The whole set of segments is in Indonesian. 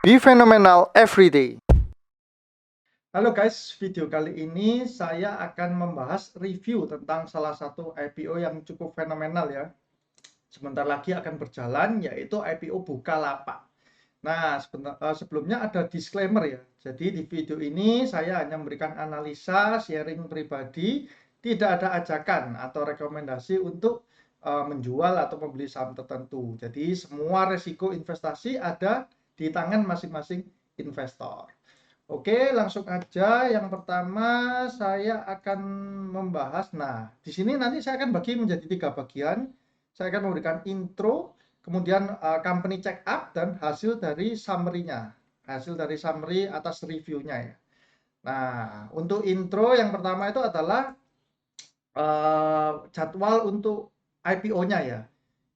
Be phenomenal every day. Halo guys, video kali ini saya akan membahas review tentang salah satu IPO yang cukup fenomenal ya. Sebentar lagi akan berjalan, yaitu IPO Bukalapak. Nah, sebelumnya ada disclaimer ya. Jadi di video ini saya hanya memberikan analisa, sharing pribadi, tidak ada ajakan atau rekomendasi untuk menjual atau membeli saham tertentu. Jadi semua resiko investasi ada di tangan masing-masing investor. Oke, langsung aja. Yang pertama saya akan membahas. Nah, di sini nanti saya akan bagi menjadi 3 bagian. Saya akan memberikan intro, kemudian company check up dan hasil dari summary-nya. Hasil dari summary atas review-nya ya. Nah, untuk intro yang pertama itu adalah jadwal untuk IPO-nya ya.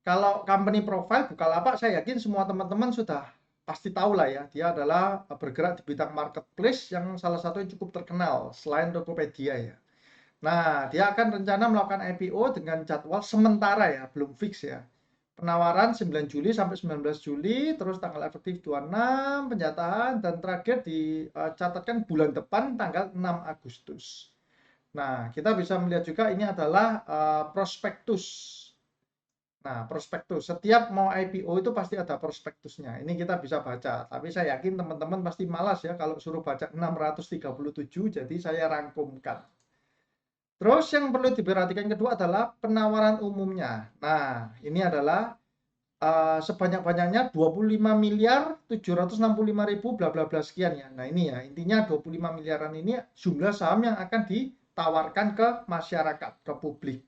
Kalau company profile Bukalapak, saya yakin semua teman-teman sudah pasti tahu lah ya. Dia adalah bergerak di bidang marketplace yang salah satu yang cukup terkenal selain Tokopedia ya. Nah, dia akan rencana melakukan IPO dengan jadwal sementara ya, belum fix ya. Penawaran 9 Juli sampai 19 Juli, terus tanggal efektif 26, penjatahan, dan terakhir dicatatkan bulan depan tanggal 6 Agustus. Nah, kita bisa melihat juga ini adalah prospektus. Nah, prospektus. Setiap mau IPO itu pasti ada prospektusnya. Ini kita bisa baca. Tapi saya yakin teman-teman pasti malas ya kalau suruh baca 637, jadi saya rangkumkan. Terus yang perlu diperhatikan kedua adalah penawaran umumnya. Nah, ini adalah sebanyak-banyaknya 25 miliar 765 ribu bla bla bla sekian ya. Nah, ini ya, intinya 25 miliaran ini jumlah saham yang akan ditawarkan ke masyarakat, ke publik.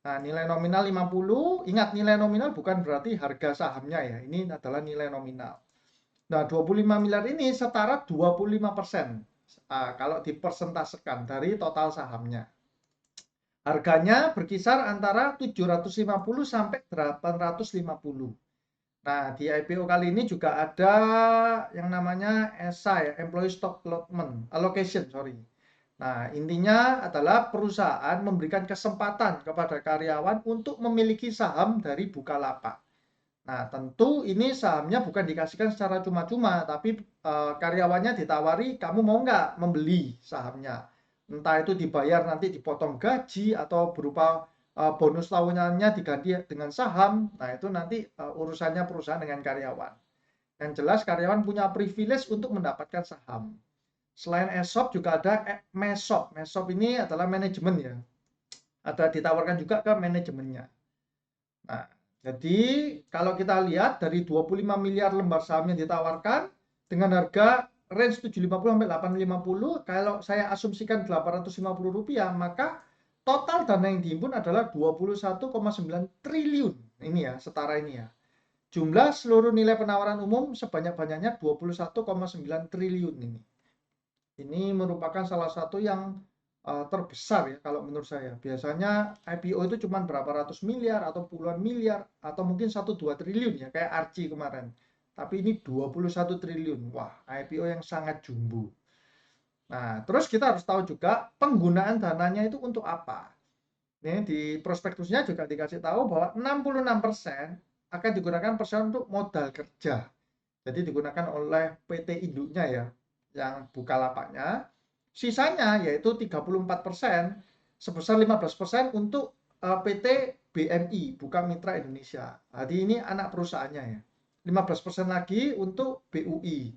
Nah, nilai nominal 50, ingat nilai nominal bukan berarti harga sahamnya ya, ini adalah nilai nominal. Nah, 25 miliar ini setara 25%, kalau dipersentasekan dari total sahamnya. Harganya berkisar antara 750 sampai 850. Nah, di IPO kali ini juga ada yang namanya ESA ya, Employee Stock Allocation, sorry. Nah, intinya adalah perusahaan memberikan kesempatan kepada karyawan untuk memiliki saham dari Bukalapak. Nah, tentu ini sahamnya bukan dikasihkan secara cuma-cuma, tapi karyawannya ditawari, kamu mau nggak membeli sahamnya? Entah itu dibayar nanti dipotong gaji atau berupa bonus tahunannya diganti dengan saham. Nah, itu nanti urusannya perusahaan dengan karyawan. Yang jelas karyawan punya privilege untuk mendapatkan saham. Selain ESOP juga ada MESOP. MESOP ini adalah manajemen ya. Ada ditawarkan juga ke manajemennya. Nah, jadi kalau kita lihat dari 25 miliar lembar saham yang ditawarkan dengan harga range 750 sampai 850, kalau saya asumsikan Rp850, maka total dana yang dihimpun adalah 21,9 triliun. Ini ya, setara ini ya. Jumlah seluruh nilai penawaran umum sebanyak-banyaknya 21,9 triliun ini. Ini merupakan salah satu yang terbesar ya kalau menurut saya. Biasanya IPO itu cuma berapa ratus miliar atau puluhan miliar atau mungkin 1-2 triliun ya kayak Archie kemarin. Tapi ini 21 triliun. Wah, IPO yang sangat jumbo. Nah, terus kita harus tahu juga penggunaan dananya itu untuk apa. Nih di prospektusnya juga dikasih tahu bahwa 66% akan digunakan persen untuk modal kerja. Jadi digunakan oleh PT induknya ya, yang Bukalapaknya. Sisanya yaitu 34%, sebesar 15% untuk PT BMI, Buka Mitra Indonesia. Jadi ini anak perusahaannya ya. 15% lagi untuk BUI.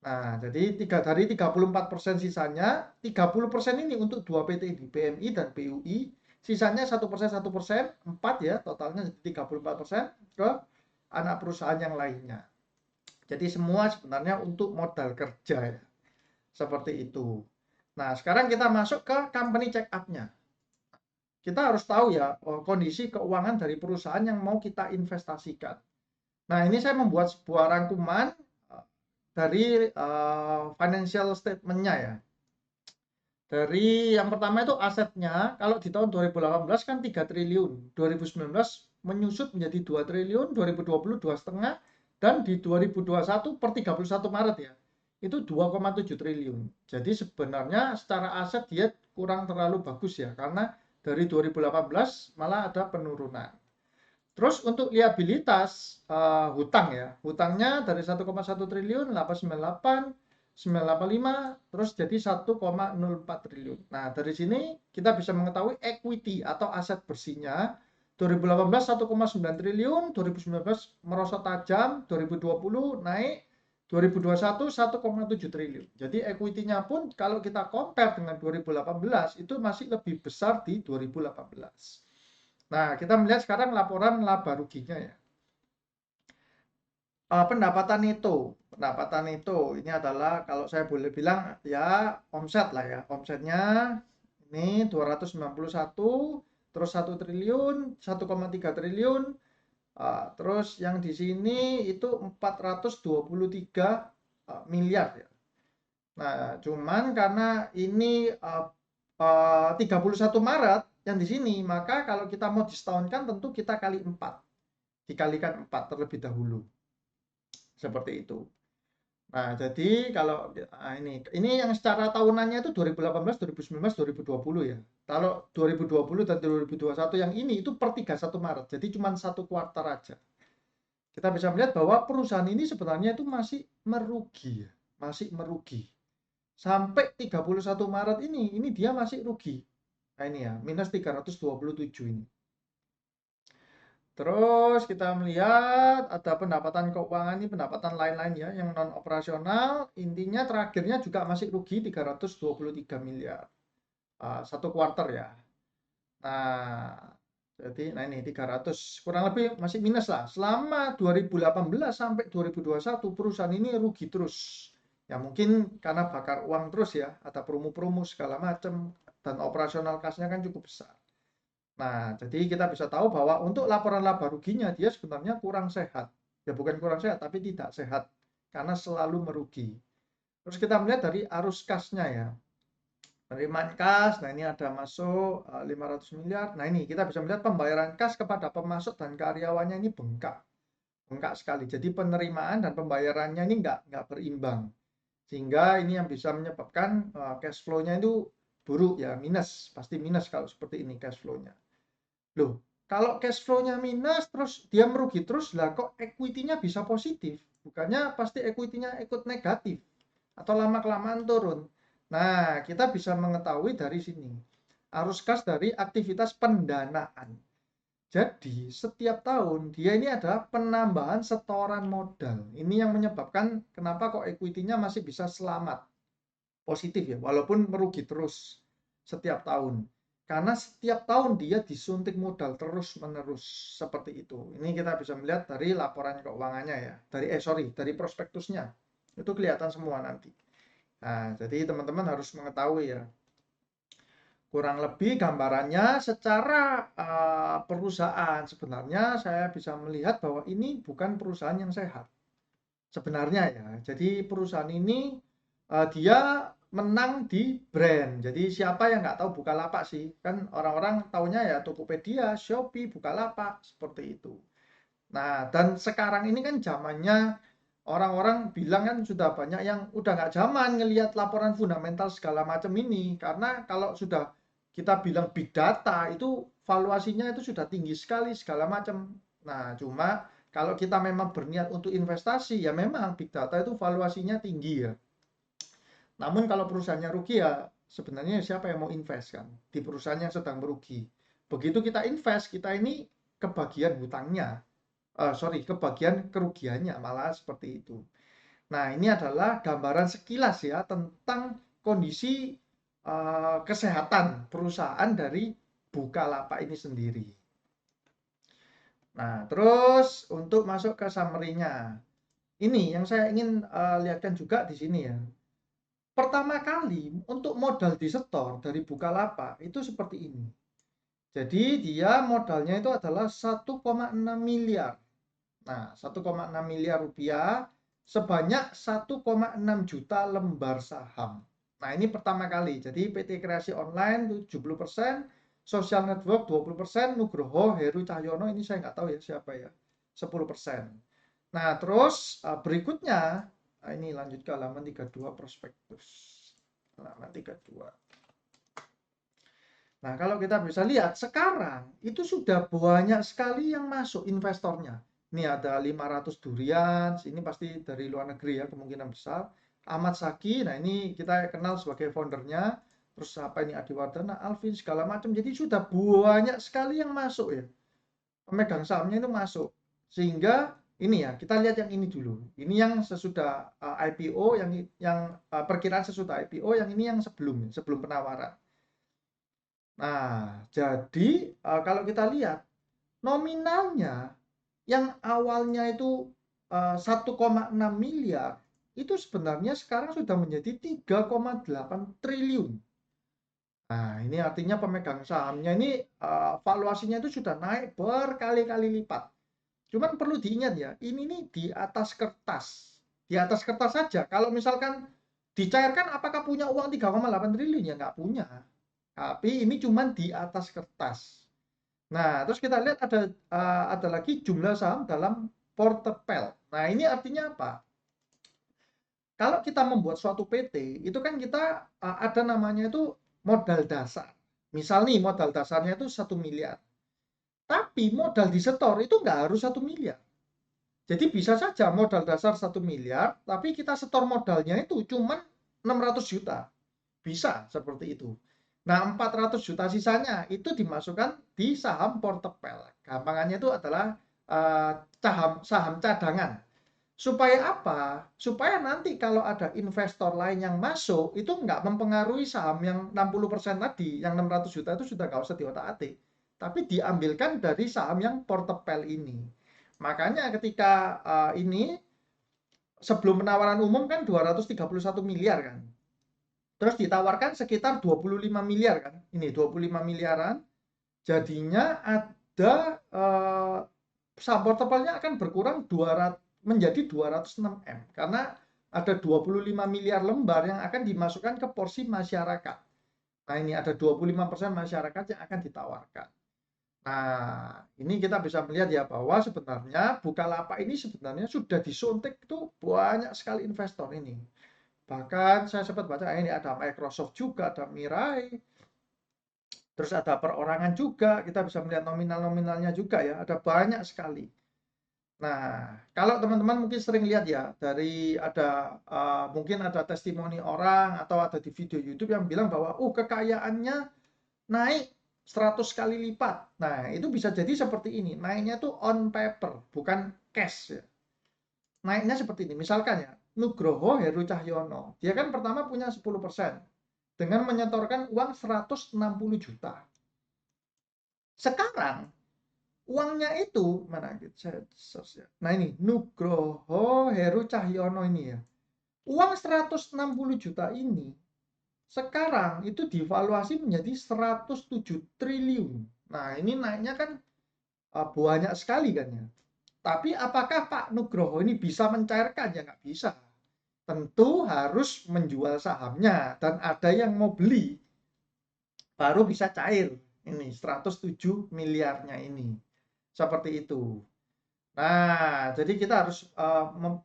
Nah, jadi dari 34% sisanya, 30% ini untuk dua PT ini, BMI dan BUI. Sisanya 1%, 4 ya, totalnya 34% ke anak perusahaan yang lainnya. Jadi semua sebenarnya untuk modal kerja ya. Seperti itu. Nah, sekarang kita masuk ke company check up-nya. Kita harus tahu ya kondisi keuangan dari perusahaan yang mau kita investasikan. Nah, ini saya membuat sebuah rangkuman dari financial statement-nya ya. Dari yang pertama itu asetnya, kalau di tahun 2018 kan 3 triliun, 2019 menyusut menjadi 2 triliun, 2020 2,5, dan di 2021 per 31 Maret ya, itu 2,7 triliun. Jadi sebenarnya secara aset dia kurang terlalu bagus ya, karena dari 2018 malah ada penurunan. Terus untuk liabilitas hutang ya, hutangnya dari 1,1 triliun, 898, 985, terus jadi 1,04 triliun. Nah, dari sini kita bisa mengetahui equity atau aset bersihnya 2018 1,9 triliun, 2019 merosot tajam, 2020 naik, 2021 1,7 triliun. Jadi equity-nya pun kalau kita compare dengan 2018 itu masih lebih besar di 2018. Nah, kita melihat sekarang laporan laba ruginya ya. Pendapatan itu ini adalah kalau saya boleh bilang ya omset lah ya. Omsetnya ini 291, terus 1 triliun, 1,3 triliun. Terus yang di sini itu 423 miliar ya. Nah, cuman karena ini 31 Maret yang di sini, maka kalau kita mau disetahunkan tentu kita kali 4. Dikalikan 4 terlebih dahulu. Seperti itu. Nah, jadi kalau ini yang secara tahunannya itu 2018, 2019, 2020 ya. Kalau 2020 dan 2021 yang ini itu per 31 Maret. Jadi cuma satu kuartal aja. Kita bisa melihat bahwa perusahaan ini sebenarnya itu masih merugi ya. Masih merugi. Sampai 31 Maret ini dia masih rugi. Nah, ini ya, minus 327 ini. Terus kita melihat ada pendapatan keuangan ini, pendapatan lain-lain ya, yang non operasional. Intinya terakhirnya juga masih rugi 323 miliar. Satu kuartal ya. Nah, jadi ini 300 kurang lebih masih minus lah. Selama 2018 sampai 2021 perusahaan ini rugi terus. Ya mungkin karena bakar uang terus ya, ada promo-promo segala macam dan operasional kasnya kan cukup besar. Nah, jadi kita bisa tahu bahwa untuk laporan laba ruginya dia sebenarnya kurang sehat. Ya bukan kurang sehat, tapi tidak sehat karena selalu merugi. Terus kita melihat dari arus kasnya ya. Penerimaan kas, nah ini ada masuk 500 miliar. Nah ini kita bisa melihat pembayaran kas kepada pemasok dan karyawannya ini bengkak. Bengkak sekali. Jadi penerimaan dan pembayarannya ini nggak berimbang. Sehingga ini yang bisa menyebabkan cash flow-nya itu buruk ya, minus. Pasti minus kalau seperti ini cash flow-nya. Loh, kalau cash flow-nya minus terus dia merugi terus lah kok equity-nya bisa positif? Bukannya pasti equity-nya ikut negatif atau lama-kelamaan turun. Nah, kita bisa mengetahui dari sini. Arus kas dari aktivitas pendanaan. Jadi, setiap tahun dia ini adalah penambahan setoran modal. Ini yang menyebabkan kenapa kok equity-nya masih bisa selamat. Positif ya, walaupun merugi terus setiap tahun. Karena setiap tahun dia disuntik modal terus-menerus seperti itu. Ini kita bisa melihat dari laporan keuangannya ya. Dari prospektusnya. Itu kelihatan semua nanti. Nah, jadi teman-teman harus mengetahui ya. Kurang lebih gambarannya secara perusahaan sebenarnya saya bisa melihat bahwa ini bukan perusahaan yang sehat. Sebenarnya ya. Jadi perusahaan ini dia menang di brand. Jadi siapa yang nggak tahu Bukalapak sih? Kan orang-orang taunya ya Tokopedia, Shopee, Bukalapak, seperti itu. Nah, dan sekarang ini kan zamannya orang-orang bilang kan sudah banyak yang udah nggak zaman ngelihat laporan fundamental segala macam ini. Karena kalau sudah kita bilang big data itu valuasinya itu sudah tinggi sekali segala macam. Nah, cuma kalau kita memang berniat untuk investasi ya memang big data itu valuasinya tinggi ya. Namun kalau perusahaannya rugi ya sebenarnya siapa yang mau invest kan di perusahaan yang sedang merugi. Begitu kita invest, kita ini kebagian hutangnya. Kebagian kerugiannya malah seperti itu. Nah, ini adalah gambaran sekilas ya tentang kondisi kesehatan perusahaan dari Bukalapak ini sendiri. Nah, terus untuk masuk ke summary-nya. Ini yang saya ingin lihatkan juga di sini ya. Pertama kali untuk modal disetor dari Bukalapak itu seperti ini. Jadi dia modalnya itu adalah 1,6 miliar. Nah, 1,6 miliar rupiah sebanyak 1,6 juta lembar saham. Nah, ini pertama kali. Jadi PT Kreasi Online 70%, Social Network 20%, Nugroho Heru Cahyono ini saya nggak tahu ya siapa ya, 10%. Nah, terus berikutnya ini lanjut ke halaman 32 prospektus. Halaman 32. Nah, kalau kita bisa lihat sekarang itu sudah banyak sekali yang masuk investornya. Ini ada 500 durian, ini pasti dari luar negeri ya kemungkinan besar. Ahmad Saki, nah ini kita kenal sebagai foundernya. Terus apa ini Adiwardana, Alvin segala macam. Jadi sudah banyak sekali yang masuk ya. Pemegang sahamnya itu masuk. Sehingga ini ya, kita lihat yang ini dulu. Ini yang sesudah IPO, yang perkiraan sesudah IPO, yang ini yang sebelum penawaran. Nah, jadi kalau kita lihat nominalnya yang awalnya itu 1,6 miliar itu sebenarnya sekarang sudah menjadi 3,8 triliun. Nah, ini artinya pemegang sahamnya ini valuasinya itu sudah naik berkali-kali lipat. Cuman perlu diingat ya, ini nih di atas kertas. Di atas kertas saja. Kalau misalkan dicairkan apakah punya uang 3,8 triliun? Ya nggak punya. Tapi ini cuma di atas kertas. Nah, terus kita lihat ada lagi jumlah saham dalam portefel. Nah, ini artinya apa? Kalau kita membuat suatu PT, itu kan kita ada namanya itu modal dasar. Misal nih modal dasarnya itu 1 miliar. Tapi modal disetor itu nggak harus 1 miliar. Jadi bisa saja modal dasar 1 miliar, tapi kita setor modalnya itu cuma 600 juta. Bisa seperti itu. Nah, 400 juta sisanya itu dimasukkan di saham portefel. Gampangannya itu adalah saham cadangan. Supaya apa? Supaya nanti kalau ada investor lain yang masuk, itu nggak mempengaruhi saham yang 60% tadi, yang 600 juta itu sudah nggak usah diotak-atik. Tapi diambilkan dari saham yang portefel ini. Makanya ketika ini sebelum penawaran umum kan 231 miliar kan. Terus ditawarkan sekitar 25 miliar kan. Ini 25 miliaran. Jadinya ada saham portofolionya akan berkurang menjadi 206 M karena ada 25 miliar lembar yang akan dimasukkan ke porsi masyarakat. Nah, ini ada 25% masyarakat yang akan ditawarkan. Nah, ini kita bisa melihat ya bahwa sebenarnya Bukalapak ini sebenarnya sudah disuntik itu banyak sekali investor ini. Bahkan saya sempat baca ini ada Microsoft juga, ada Mirai, terus ada perorangan juga, kita bisa melihat nominal-nominalnya juga ya, ada banyak sekali. Nah, kalau teman-teman mungkin sering lihat ya, mungkin ada testimoni orang atau ada di video YouTube yang bilang bahwa kekayaannya naik 100 kali lipat. Nah, itu bisa jadi seperti ini. Naiknya tuh on paper, bukan cash ya. Naiknya seperti ini. Misalkan ya, Nugroho Heru Cahyono. Dia kan pertama punya 10% dengan menyetorkan uang 160 juta. Sekarang uangnya itu mana gitu saya search ya. Nah, ini Nugroho Heru Cahyono ini ya. Uang 160 juta ini sekarang itu divaluasi menjadi 107 triliun. Nah, ini naiknya kan banyak sekali kan ya. Tapi apakah Pak Nugroho ini bisa mencairkan? Ya nggak bisa. Tentu harus menjual sahamnya dan ada yang mau beli baru bisa cair. Ini 107 miliarnya ini. Seperti itu. Nah, jadi kita harus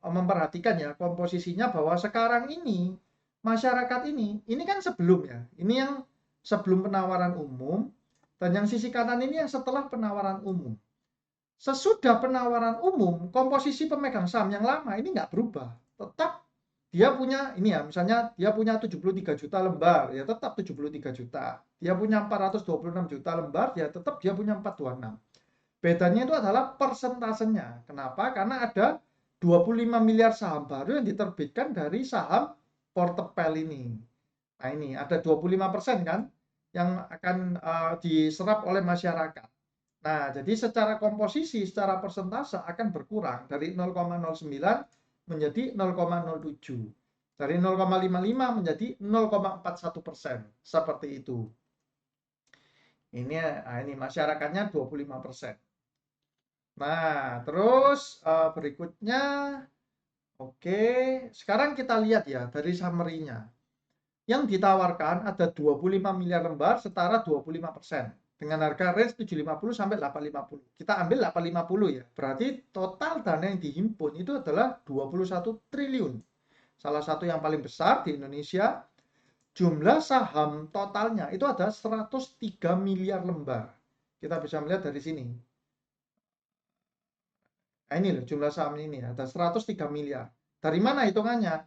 memperhatikan ya komposisinya bahwa sekarang ini masyarakat ini kan sebelum ya. Ini yang sebelum penawaran umum dan yang sisi kanan ini yang setelah penawaran umum. Sesudah penawaran umum, komposisi pemegang saham yang lama ini nggak berubah. Tetap dia punya ini ya, misalnya dia punya 73 juta lembar, ya tetap 73 juta. Dia punya 426 juta lembar, ya tetap dia punya 426. Bedanya itu adalah persentasenya. Kenapa? Karena ada 25 miliar saham baru yang diterbitkan dari saham portefel ini. Nah, ini ada 25% kan yang akan diserap oleh masyarakat. Nah, jadi secara komposisi, secara persentase akan berkurang dari 0,09 menjadi 0,07. Dari 0,55 menjadi 0,41%. Seperti itu. Ini masyarakatnya 25%. Nah, terus berikutnya, oke, sekarang kita lihat ya dari summary-nya. Yang ditawarkan ada 25 miliar lembar setara 25% dengan harga range 750 sampai 850. Kita ambil 850 ya. Berarti total dana yang dihimpun itu adalah 21 triliun. Salah satu yang paling besar di Indonesia jumlah saham totalnya itu ada 103 miliar lembar. Kita bisa melihat dari sini. Nah, ini loh jumlah saham ini ada 103 miliar. Dari mana hitungannya?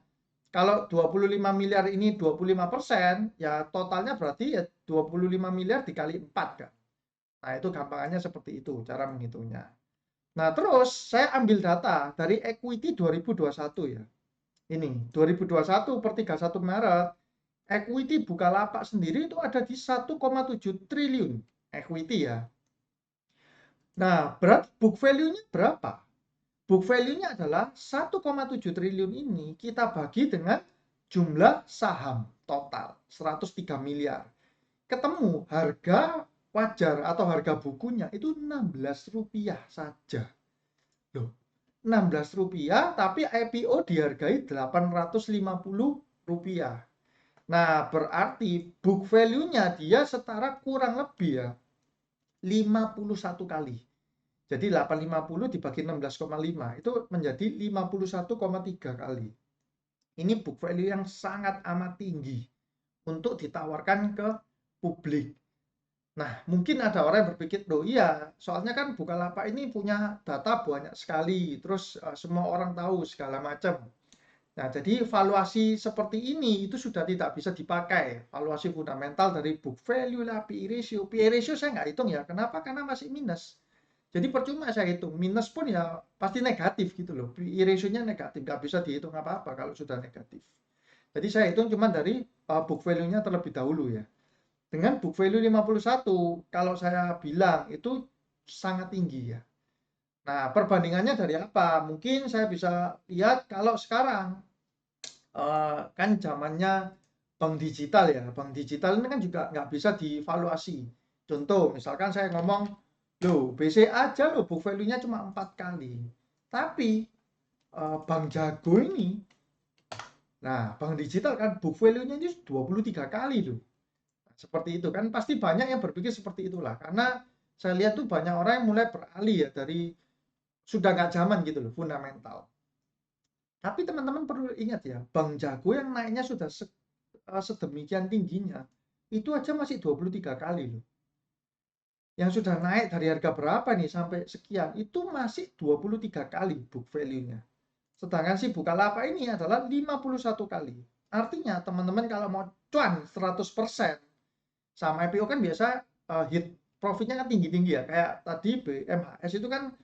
Kalau 25 miliar ini 25%, ya totalnya berarti ya 25 miliar dikali 4 kan. Nah, itu gampangannya seperti itu cara menghitungnya. Nah, terus saya ambil data dari equity 2021 ya. Ini 2021 per 31 Maret, equity Bukalapak sendiri itu ada di 1,7 triliun equity ya. Nah, berarti book value-nya berapa? Book value-nya adalah 1,7 triliun ini kita bagi dengan jumlah saham total 103 miliar. Ketemu harga wajar atau harga bukunya itu Rp16 saja. Loh, Rp16 tapi IPO dihargai Rp850. Nah, berarti book value-nya dia setara kurang lebih ya 51 kali. Jadi 850 dibagi 16,5 itu menjadi 51,3 kali. Ini book value yang sangat amat tinggi untuk ditawarkan ke publik. Nah, mungkin ada orang yang berpikir, loh iya, soalnya kan Bukalapak ini punya data banyak sekali, terus semua orang tahu segala macam. Nah, jadi valuasi seperti ini itu sudah tidak bisa dipakai. Valuasi fundamental dari book value lah, PE ratio. PE ratio saya nggak hitung ya. Kenapa? Karena masih minus. Jadi percuma saya hitung. Minus pun ya pasti negatif gitu loh. PE ratio-nya negatif. Nggak bisa dihitung apa-apa kalau sudah negatif. Jadi saya hitung cuma dari book value-nya terlebih dahulu ya. Dengan book value 51, kalau saya bilang itu sangat tinggi ya. Nah, perbandingannya dari apa? Mungkin saya bisa lihat kalau sekarang kan zamannya bank digital ya. Bank digital ini kan juga nggak bisa divaluasi. Contoh, misalkan saya ngomong, loh BCA aja loh book value-nya cuma 4 kali. Tapi Bank Jago ini, nah bank digital kan book value-nya ini 23 kali loh. Seperti itu kan pasti banyak yang berpikir seperti itulah. Karena saya lihat tuh banyak orang yang mulai beralih ya dari sudah nggak zaman gitu loh, fundamental. Tapi teman-teman perlu ingat ya, Bank Jago yang naiknya sudah sedemikian tingginya, itu aja masih 23 kali loh. Yang sudah naik dari harga berapa nih sampai sekian, itu masih 23 kali book value-nya. Sedangkan si Bukalapak ini adalah 51 kali. Artinya teman-teman kalau mau cuan 100%, sama IPO kan biasa hit profitnya kan tinggi-tinggi ya. Kayak tadi BMHS itu kan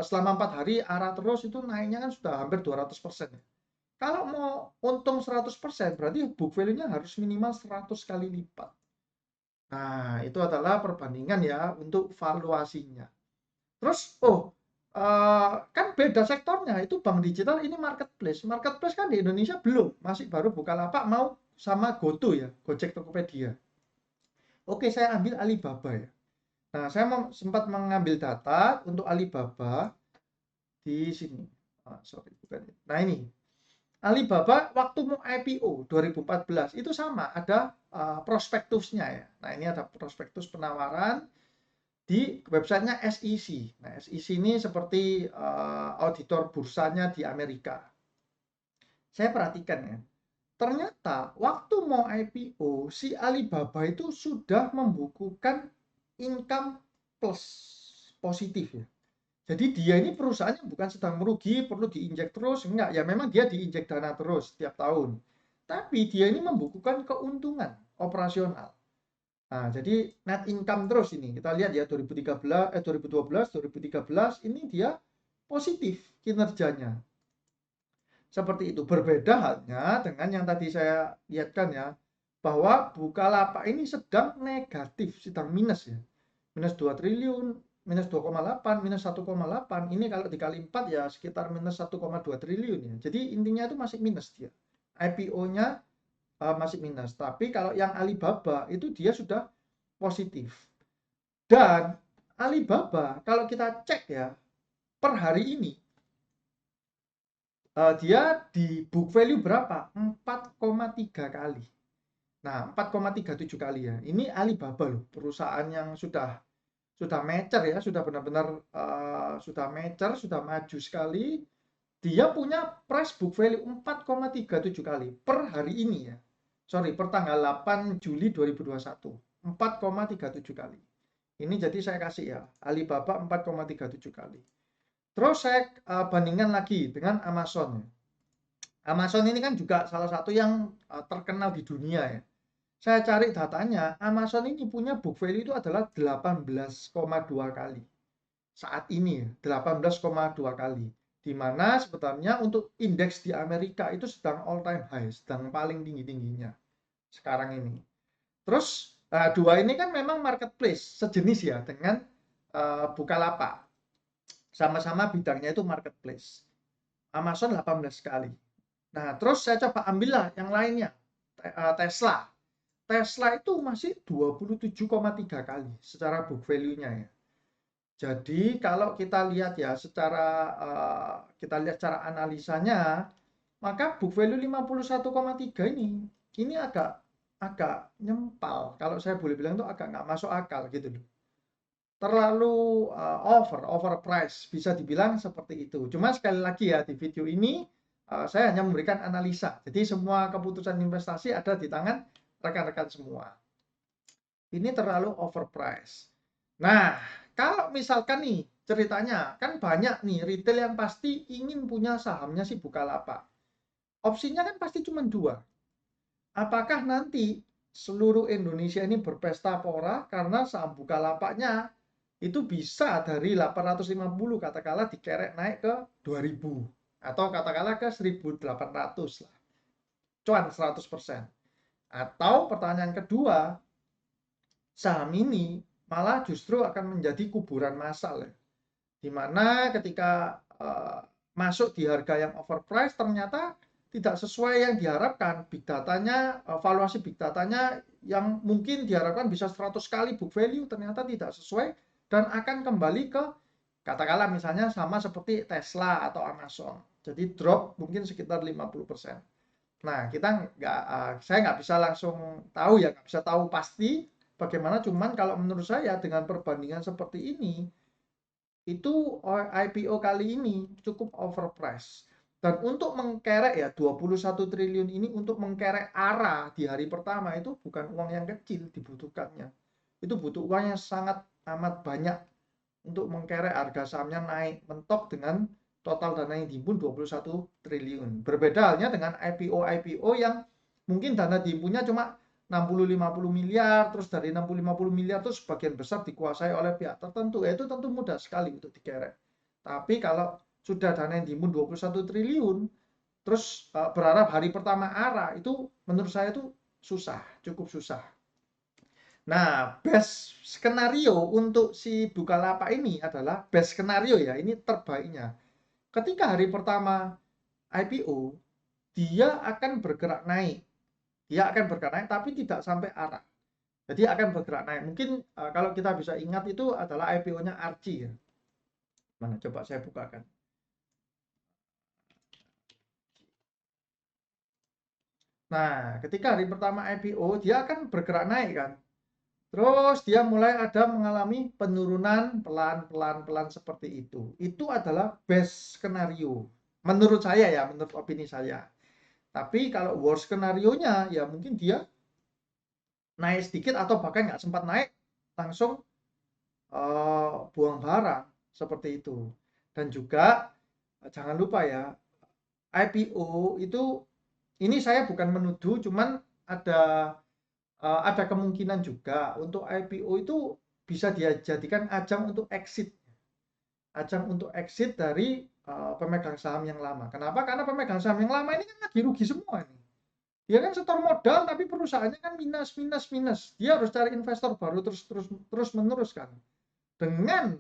selama 4 hari arah terus itu naiknya kan sudah hampir 200%. Kalau mau untung 100%, berarti book value-nya harus minimal 100 kali lipat. Nah, itu adalah perbandingan ya untuk valuasinya. Terus, kan beda sektornya. Itu bank digital, ini marketplace. Marketplace kan di Indonesia belum. Masih baru Bukalapak mau sama GoTo ya, Gojek Tokopedia. Oke, saya ambil Alibaba ya. Nah, saya sempat mengambil data untuk Alibaba di sini. Sorry, bukan. Nah, ini. Alibaba waktu mau IPO 2014 itu sama ada prospektusnya ya. Nah ini ada prospektus penawaran di websitenya SEC. Nah SEC ini seperti auditor bursanya di Amerika. Saya perhatikan ya. Ternyata waktu mau IPO si Alibaba itu sudah membukukan income plus positif ya. Jadi dia ini perusahaannya bukan sedang merugi, perlu diinjek terus, enggak. Ya memang dia diinjek dana terus setiap tahun. Tapi dia ini membukukan keuntungan operasional. Nah, jadi net income terus ini. Kita lihat ya 2012, 2013 ini dia positif kinerjanya. Seperti itu. Berbeda halnya dengan yang tadi saya lihatkan ya, bahwa Bukalapak ini sedang negatif, sedang minus ya. Minus 2 triliun, minus 2,8, minus 1,8. Ini kalau dikali 4 ya sekitar minus 1,2 triliun ya. Jadi intinya itu masih minus dia. IPO-nya masih minus. Tapi kalau yang Alibaba itu dia sudah positif. Dan Alibaba kalau kita cek ya per hari ini dia di book value berapa? 4,3 kali. Nah, 4,37 kali ya. Ini Alibaba loh, perusahaan yang sudah mature ya, sudah benar-benar sudah mature, sudah maju sekali. Dia punya price book value 4,37 kali per hari ini ya. per tanggal 8 Juli 2021, 4,37 kali. Ini jadi saya kasih ya, Alibaba 4,37 kali. Terus saya bandingkan lagi dengan Amazon. Amazon ini kan juga salah satu yang terkenal di dunia ya. Saya cari datanya, Amazon ini punya book value itu adalah 18,2 kali. Saat ini ya, 18,2 kali. Di mana sebenarnya untuk indeks di Amerika itu sedang all time high, sedang paling tinggi-tingginya sekarang ini. Terus dua ini kan memang marketplace sejenis ya dengan Bukalapak. Sama-sama bidangnya itu marketplace. Amazon 18 kali. Nah, terus saya coba ambillah yang lainnya. Tesla. Tesla itu masih 27,3 kali secara book value-nya ya. Jadi kalau kita lihat ya kita lihat cara analisanya, maka book value 51,3 ini agak nyempal. Kalau saya boleh bilang itu agak nggak masuk akal gitu loh. Terlalu overprice, bisa dibilang seperti itu. Cuma sekali lagi ya di video ini saya hanya memberikan analisa. Jadi semua keputusan investasi ada di tangan rekan-rekan semua. Ini terlalu overprice. Nah, kalau misalkan nih ceritanya kan banyak nih retail yang pasti ingin punya sahamnya si Bukalapak. Opsinya kan pasti cuma dua. Apakah nanti seluruh Indonesia ini berpesta pora karena saham Bukalapaknya itu bisa dari 850 katakanlah dikerek naik ke 2000 atau katakanlah ke 1800 lah. Cuan 100%. Atau pertanyaan kedua, saham ini malah justru akan menjadi kuburan massal ya. Dimana ketika masuk di harga yang overpriced ternyata tidak sesuai yang diharapkan. Big datanya, valuasi big datanya yang mungkin diharapkan bisa 100 kali book value ternyata tidak sesuai dan akan kembali ke katakanlah misalnya sama seperti Tesla atau Amazon. Jadi drop mungkin sekitar 50%. Nah, saya nggak bisa langsung tahu ya, nggak bisa tahu pasti bagaimana. Cuman kalau menurut saya dengan perbandingan seperti ini, itu IPO kali ini cukup overpriced. Dan untuk mengkerek ya 21 triliun ini untuk mengkerek ARA di hari pertama itu bukan uang yang kecil dibutuhkannya. Itu butuh uang yang sangat amat banyak untuk mengkerek harga sahamnya naik mentok dengan total dana yang dihimpun 21 triliun. Berbeda halnya dengan IPO yang mungkin dana dihimpunnya cuma 60-50 miliar, terus dari 60-50 miliar itu sebagian besar dikuasai oleh pihak tertentu, ya itu tentu mudah sekali untuk dikerek. Tapi kalau sudah dana yang dihimpun 21 triliun, terus berharap hari pertama ARA, itu menurut saya itu susah, cukup susah. Nah, best skenario untuk si Bukalapak ini adalah best skenario ya, ini terbaiknya. Ketika hari pertama IPO, dia akan bergerak naik. Dia akan bergerak naik tapi tidak sampai arah. Jadi akan bergerak naik. Mungkin kalau kita bisa ingat itu adalah IPO-nya Archie ya. Mana coba saya bukakan. Nah, ketika hari pertama IPO, dia akan bergerak naik kan. Terus dia mulai ada mengalami penurunan pelan-pelan seperti itu. Itu adalah best skenario. Menurut saya ya, menurut opini saya. Tapi kalau worst skenario-nya ya mungkin dia naik sedikit atau bahkan nggak sempat naik, langsung buang barang seperti itu. Dan juga jangan lupa ya, IPO itu ini saya bukan menuduh, cuman ada kemungkinan juga untuk IPO itu bisa dijadikan ajang untuk exit. Ajang untuk exit dari pemegang saham yang lama. Kenapa? Karena pemegang saham yang lama ini kan lagi rugi semua nih. Dia kan setor modal tapi perusahaannya kan minus. Dia harus cari investor baru terus menerus kan. Dengan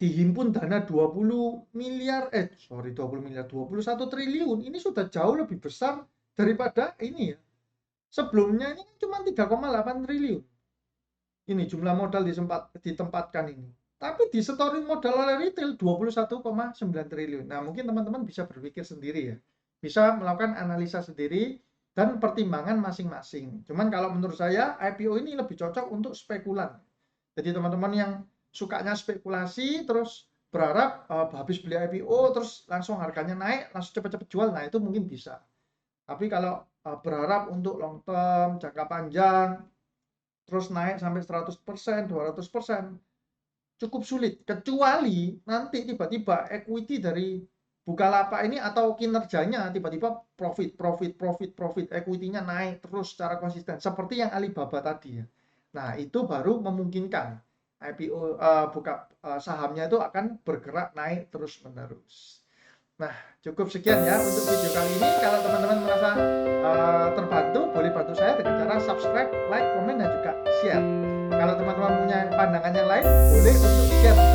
dihimpun dana 20 miliar 21 triliun ini sudah jauh lebih besar daripada ini ya. Sebelumnya ini kan cuma 3,8 triliun. Ini jumlah modal ditempatkan ini. Tapi disetorin modal oleh retail 21,9 triliun. Nah, mungkin teman-teman bisa berpikir sendiri ya. Bisa melakukan analisa sendiri dan pertimbangan masing-masing. Cuman kalau menurut saya IPO ini lebih cocok untuk spekulan. Jadi teman-teman yang sukanya spekulasi terus berharap habis beli IPO terus langsung harganya naik, langsung cepat-cepat jual, nah itu mungkin bisa. Tapi kalau berharap untuk long term, jangka panjang, terus naik sampai 100%, 200%, cukup sulit. Kecuali nanti tiba-tiba equity dari Bukalapak ini atau kinerjanya tiba-tiba profit, equity-nya naik terus secara konsisten. Seperti yang Alibaba tadi ya. Nah, itu baru memungkinkan IPO sahamnya itu akan bergerak naik terus-menerus. Nah, cukup sekian ya untuk video kali ini. Kalau teman-teman merasa terbantu, boleh bantu saya dengan cara subscribe, like, komen, dan juga share. Kalau teman-teman punya pandangan yang lain, boleh untuk share